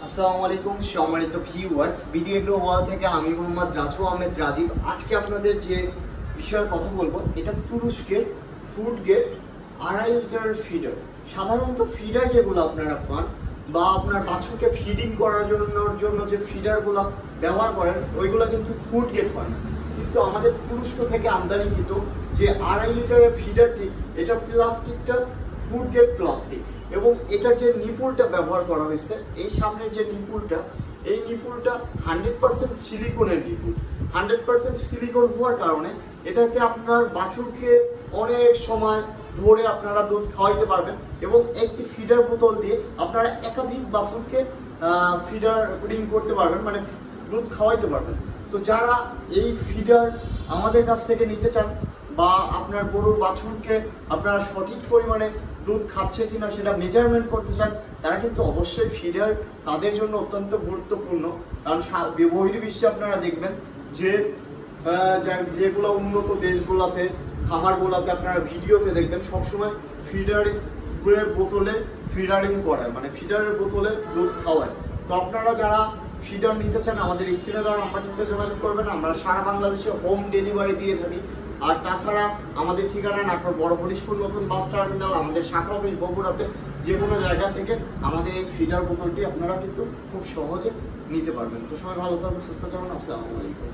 আসসালামু আলাইকুম সম্মানিত ভিউয়ার্স, ভিডিও এগ্রো ওয়ার্ল্ড থেকে আমি মোহাম্মদ রাজু আহমেদ রাজীব। আজকে আপনাদের যে বিষয়ে কথা বলবো এটা তুরস্কের ফুড গেট 2.5 লিটার ফিডার। সাধারণত ফিডার যেগুলো আপনারা পান বা আপনার বাছুরকে ফিডিং করার জন্য যে ফিডারগুলো ব্যবহার করেন ওইগুলো কিন্তু ফুড গেট হয় না, কিন্তু আমাদের তুরস্ক থেকে আমদানিকৃত যে 2.5 লিটারের ফিডারটি এটা প্লাস্টিকটা ফুড গেট প্লাস্টিক এবং এটার যে নিপুলটা ব্যবহার করা হয়েছে এই সামনের যে নিপুলটা এই নিপুলটা 100% সিলিকনের নিপুল। 100% সিলিকন হওয়ার কারণে এটাতে আপনার বাছুরকে অনেক সময় ধরে আপনারা দুধ খাওয়াইতে পারবেন এবং একটি ফিডার বোতল দিয়ে আপনারা একাধিক বাছুরকে ফিডিং করতে পারবেন, মানে দুধ খাওয়াইতে পারবেন। তো যারা এই ফিডার আমাদের কাছ থেকে নিতে চান বা আপনার গরুর বাছুরকে আপনারা সঠিক পরিমাণে দুধ খাচ্ছে কিনা সেটা মেজারমেন্ট করতে চান, তারা কিন্তু অবশ্যই ফিডার তাদের জন্য অত্যন্ত গুরুত্বপূর্ণ। কারণ বহির্বিশ্বে আপনারা দেখবেন যে যেগুলো উন্নত দেশগুলোতে খামারগুলোতে আপনারা ভিডিওতে দেখবেন সবসময় ফিডারের বোতলে ফিডারিং করায়, মানে ফিডারের বোতলে দুধ খাওয়ায়। তো আপনারা যারা ফিডার নিতে চান আমাদের স্ক্রিনে দেওয়া নাম্বারটিতে যোগাযোগ করবেন। আমরা সারা বাংলাদেশে হোম ডেলিভারি দিয়ে থাকি। আর তাছাড়া আমাদের ঠিকানা নাটোর বড় হরিশপুর নতুন বাস টার্মিনাল, আমাদের শাখা অফিস বগুড়াতে। যে কোনো জায়গা থেকে আমাদের এই ফিডার বোতলটি আপনারা কিন্তু খুব সহজে নিতে পারবেন। তো সবাই ভালো থাকুন, সুস্থ থাকুন। আসসালামু আলাইকুম।